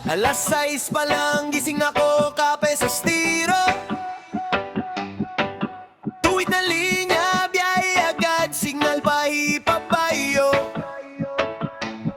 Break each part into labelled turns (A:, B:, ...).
A: 6 pa lang gising ako, kape sa stiro. Tuwid na linya, biyahe agad, signal pahipapayo.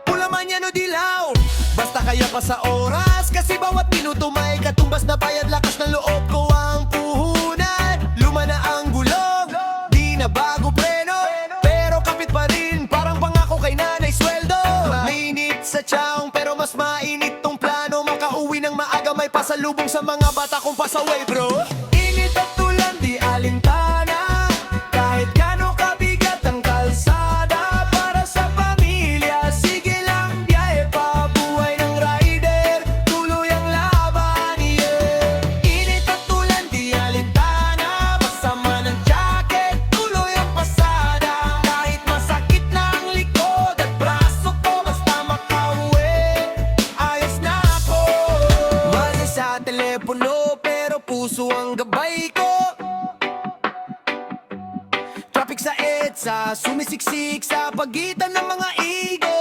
A: Pula man yan o dilaw, basta kaya pa sa oras. Kasi bawat minuto may katumbas na payat, lakas ng loob ko ang puhunan. Luma na ang gulong, di na bago preno, pero kapit pa rin, parang pangako kay nanay sweldo. Mainit sa tiyang pero mas mainit tong plano. Makauwi ng maaga, may pasalubong sa mga bata kong pasaway bro. Init at tulan, di alintana, kahit gano'ng kabigat ang kalsada. Para sa pamilya, sige lang biyahe pa, buhay ng rider, tuloy ang laban, yeah. Init at tulan, di alintana, pasama ng jacket, tuloy ang pasada. Kahit masakit na ang likod at braso ko, basta makauwi, ayos na ako. Mali sa telepono, pero puso ang gabay ko. Traffic sa EDSA, sumisiksik sa pagitan ng mga igo.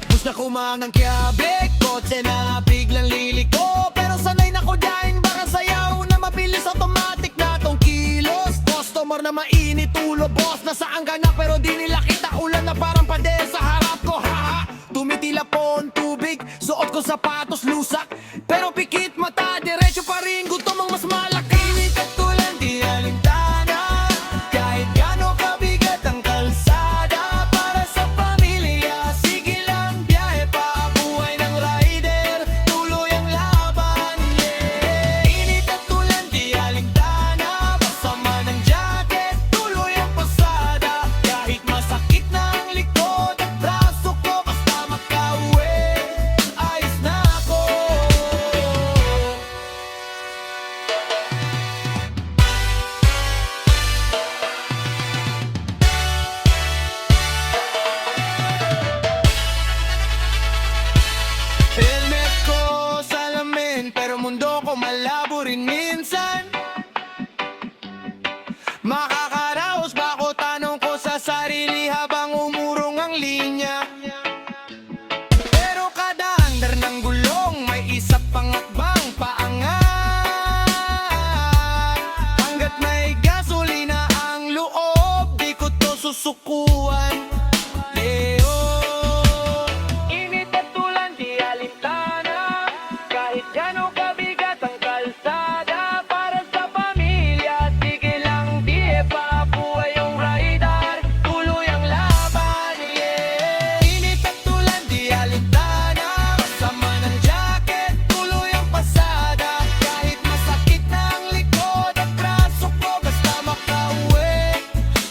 A: Bus na kumanang Quiabec, kotse na biglang liliko. Pero sanay na ko dahil baka sayaw na mabilis, automatic na tong kilos. Customer na mainit ulo, boss, nasaan ka na pero di nila kita. Ulan na parang pader sa harap ko, haha. Tumitila po ang tubig, suot ko sapatos lusak, pero pikit mata, diretso pa rin, gutom ang mas malaki. Init at tulan, di alintana, kahit gano'ng kabigat ang kalsada. Para sa pamilya, sige lang biyahe pa, buhay ng rider, tuloy ang laban, yeah. Init at tulan, di alintana, pasama ng jacket, tuloy ang pasada. Kahit masakit na ang likod at braso ko, basta makauwi, ayos na ako. Helmet ko, salamin, pero mundo ko malabo rin minsan. Makakaraos ba ako, tanong ko sa sarili habang umurong ang linya. Pero kada andar ng gulong, may isa pang akbang paangat. Hanggat may gasolina ang loob, di ko to susukuan. Leo, init at tulan, di alintana, kahit gano'ng kabigat ang kalsada. Para sa pamilya, sige lang biyahe pa, buhay yung rider, tuloy ang laban, yeah. Init at tulan, di alintana, kasama ng jacket, tuloy ang pasada. Kahit masakit na ang likod at braso ko, basta makauwi,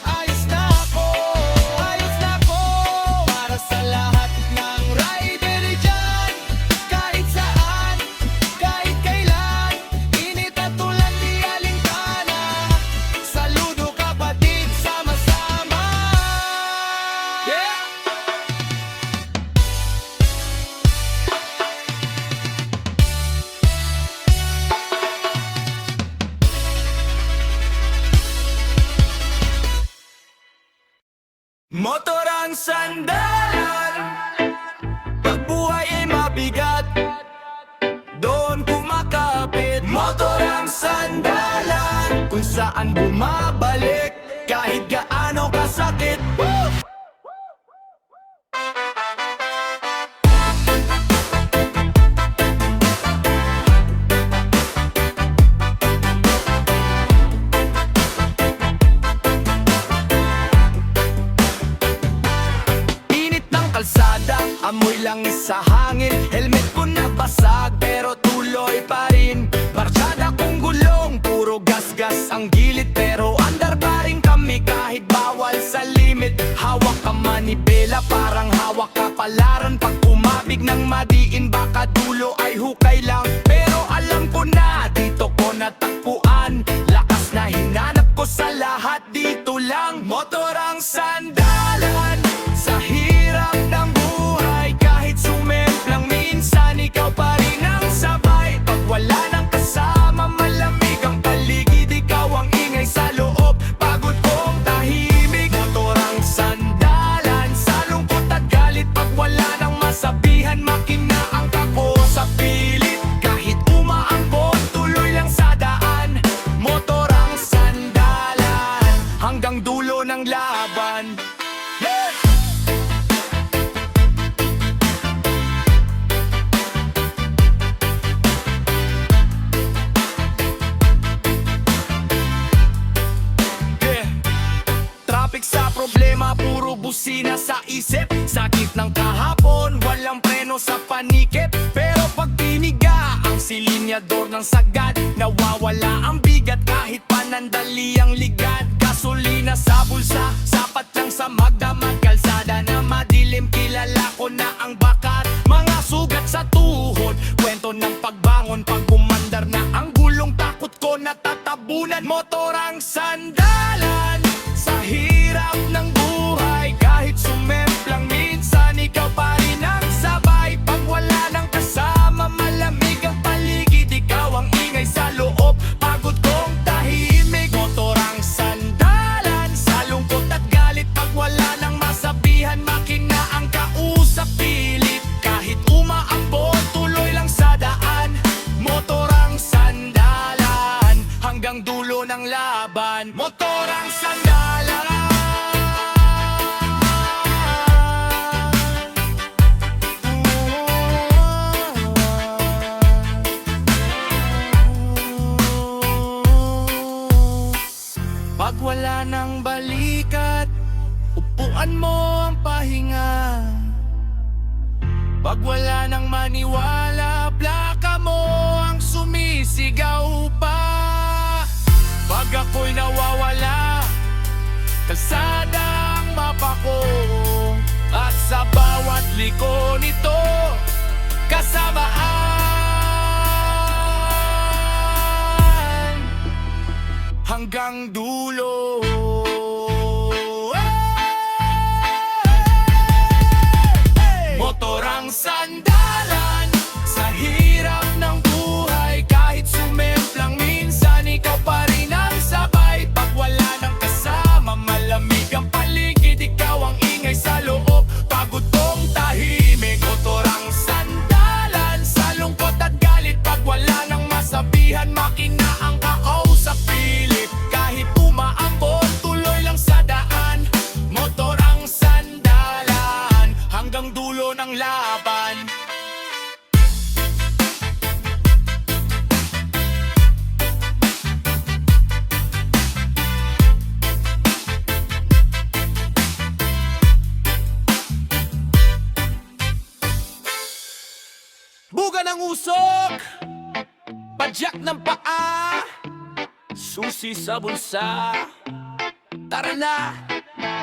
A: ayos na ako, ayos na ako. Para sa lahat ng rider dyan, kahit saan, kahit kailan, init at tulan, di alintana, saludo kapatid, sama-sama, yeah. Motor ang sandalan, pag buhay ay mabigat, doon kumakapit. Motor ang sandalan, kung saan bumabalik, kahit gaano kasakit. Woo! Init ng kalsada, amoy langis sa hangin. Helmet ko nabasag pero tuloy pa rin. Barkada kong gulong, puro gas-gas ang gilid, pero andar pa rin kami kahit bawal sa limit. Hawak ka manibela, parang hawak ka palaran. Pag umabig ng madiin, baka dulo ay hukay lang. Pero alam ko na, dito ko natagpuan, lakas na hinanap ko sa lahat, dito lang. Motor ang sandalan, sa hirap ng buhay, kahit sumemplang minsan, ikaw pa rin ang sabay. Pag wala nang kasama, malamig ang paligid, ikaw ang ingay sa loob, pagod kong tahimik. Motor ang sandalan, sa lungkot at galit, pag wala nang masabihan, hapon, walang preno sa panikip. Pero pag piniga ang silinyador ng sagad, nawawala ang bigat kahit panandali ang ligad. Gasolina sa bulsa, sapat lang sa magdamag. Kalsada na madilim, kilala ko na ang bakat. Mga sugat sa tuhod, kwento ng pagbangon. Pag umandar na ang gulong, takot ko natatabunan. Motor ang sandalan sa hirap ng buhay. Kahit sumemplang minsan, ikaw pa rin ang sabay. Pag wala nang kasama, malamig ang paligid. Ikaw ang ingay sa loob, pagod kong tahimik. Motor ang sandalan sa lungkot at galit. Pag wala nang masabihan, makina ang kausap, pilit. Kahit umaambon, tuloy lang sa daan. Motor ang sandalan hanggang dulo ng laban. Motor ang sandalan. Pag wala nang balikat, upuan mo ang pahinga. Pag wala nang maniwala, plaka mo ang sumisigaw pa. Pag ako'y nawawala, kalsada ang mapa ko. At sa bawat liko nito, kasamaan hanggang dulo. Motor ang sandalan sa hirap ng buhay. Kahit sumemplang minsan, ikaw pa rin ang sabay. Pag wala nang kasama, malamig ang paligid. Ikaw ang ingay sa loob, pagod kong tahimik. Motor ang sandalan sa lungkot at galit. Pag wala nang masabihan, makina ang kausap, pilit. Kahit umaambon, tuloy lang sa daan. Motor ang sandalan hanggang dulo ng laban. Buga ng usok, padyak ng paa, susi sa bulsa. Tara na,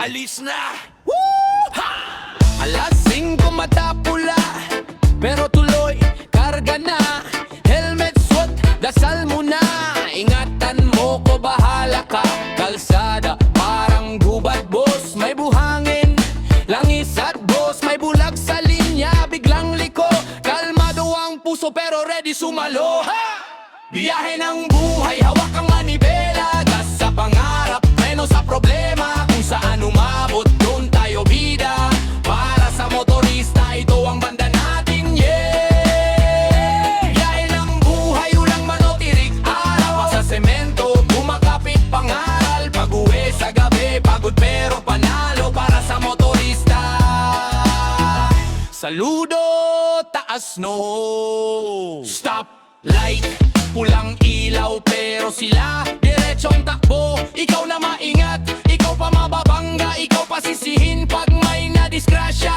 A: alis na. Woo! Ha! Alas 5 mata pula, pero tuloy, karga na. Helmet suot, dasal mo na. Ingatan mo ko, bahala ka. Kalsada, parang gubat boss. May buhangin, langis at boss. May bulag sa linya, biglang liko. Kalmado ang puso pero ready sumalo. Ha! Biyahe ng buhay, hawak ang manibela. Gas sa pangarap, preno sa problema. Kung saan umabot, doon tayo bida. Para sa motorista, ito ang banda natin, yeah. Biyahe ng buhay, ulang manotirik araw. Sa semento, kumakapit pangaral. Pag-uwi sa gabi, pagod pero panalo. Para sa motorista, saludo, taas no. Stop light, pulang ilaw pero sila diretsong takbo. Ikaw na maingat, ikaw pa mababangga. Ikaw pa sisihin pag may nadisgrasya.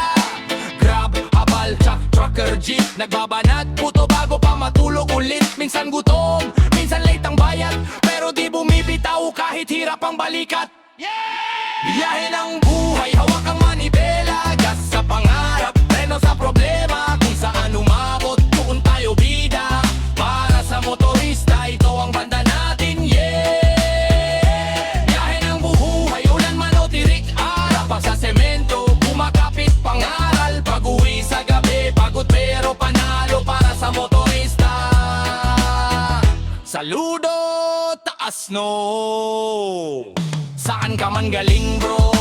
A: Grab, habal, trucker, jeep, nagbabanat, puto bago pa matulog ulit. Minsan gutom, minsan late ang bayad, pero di bumibitaw kahit hirap ang balikat. Biyahe ng buhay, hawak ang manibela. Gas sa pangarap, preno sa problema. Kung saan umabot, doon tayo bida. Para sa motorista, ito ang banda natin, yeah. Biyahe ng buhay, ulan man o tirik araw. Pag sa semento, kumakapit pangaral. Pag-uwi sa gabi, pagod pero panalo. Para sa motorista, saludo, taas no. Saan ka man galing bro,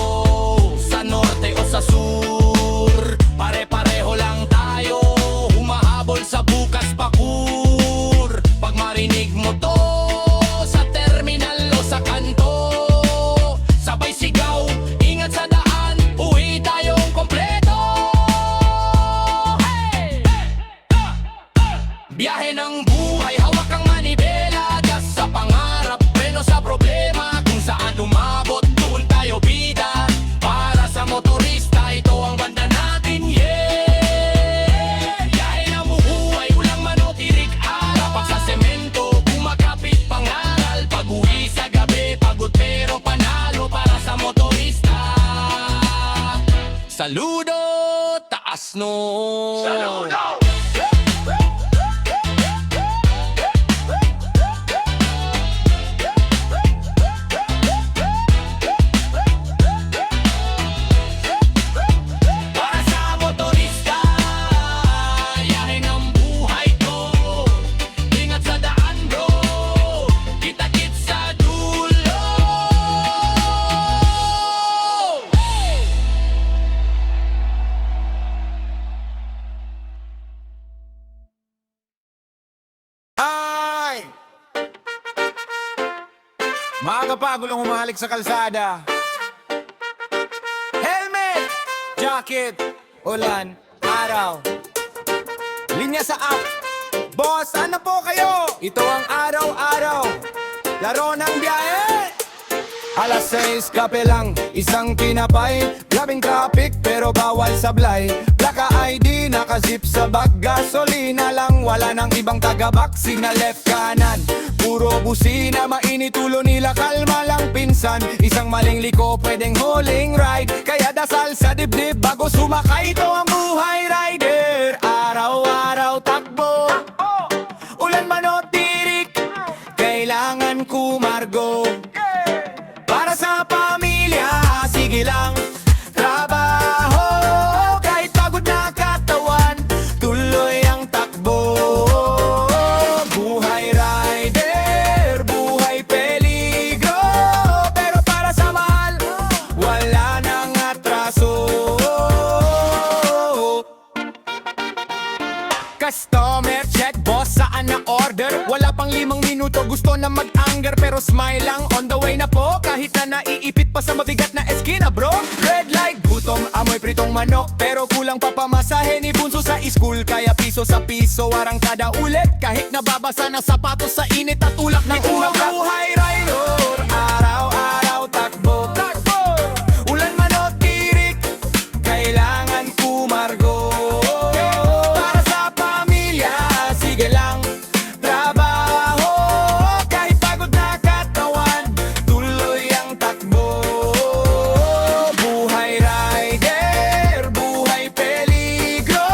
A: sa norte o sa sur, pare-pareho lang tayo, humahabol sa bukas pakur. Pag marinig mo to, sa terminal o sa kanto, sabay sigaw, ingat sa daan, uwi tayong kompleto. Hey! Biyahe ng buhay, hawak ang manibela. Gas sa pangarap, preno sa problema. Kung saan umabot, doon tayo bida. Para sa motorista, ito ang no. Para sa motorista, yahin ang buhay ko. Ingat sa daan bro, kita-kits sa dulo.
B: Ay! Mga kapagulong humahalik sa kalsada. Helmet! Jacket! Ulan! Araw! Linya sa app! Boss, ano po kayo? Ito ang araw-araw! Laro ng biyahe! Alas 6, kape lang, isang tinapay. Grabing traffic pero bawal sablay. Plaka ID, nakazip sa bag. Gasolina lang, wala nang ibang taga-backseat na left kanan. Puro busina, mainit ulo nila, kalma lang pinsan. Isang maling liko, pwedeng huling ride. Kaya dasal sa dibdib bago sumakay. Ito ang buhay rider. Araw-araw takbo, ulan man o tirik, kailangan kumargo. Para sa pamilya, sige lang, trabaho. Kahit pagod na katawan, tuloy ang takbo. Buhay rider, buhay peligro. Pero para sa mahal, wala nang atraso. Customer check, boss, saan na order? Wala pang 5 minuto, gusto na mag-anger. Pero smile lang, on the way na po. Kahit na naiipit pa sa mabigat na eskina bro. Red light, gutom, amoy pritong manok. Pero kulang pa pamasahe ni Bunso sa school. Kaya piso sa piso, arangkada ulit. Kahit nababasa ng sapatos sa init at ulap ng ulang. Buhay rider, araw-araw takbo. Ulan man o tirik, kailangan kumargo. Para sa pamilya, sige lang, trabaho. Kahit pagod na katawan, tuloy ang takbo. Buhay rider, buhay peligro.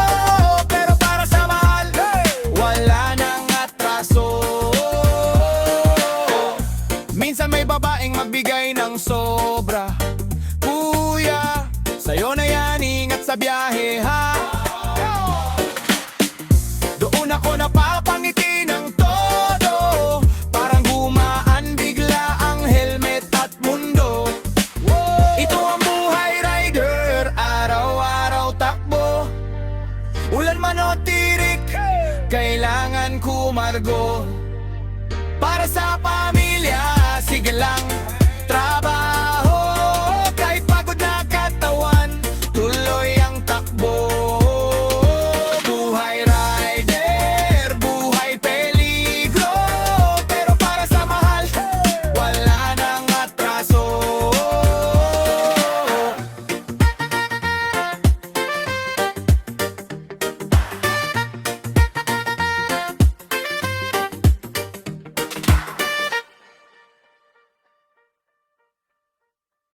B: Pero para sa mahal, wala nang atraso. Minsan may babaeng magbigay ng sobra. Kuya, sa'yo na yan, ingat sa biyahe ha. Doon ako napapangiti ng todo. Parang gumaan bigla ang helmet at mundo. Ito ang buhay rider, araw-araw takbo. Ulan man o tirik, kailangan kumargo. Para sa pamilya, sige lang,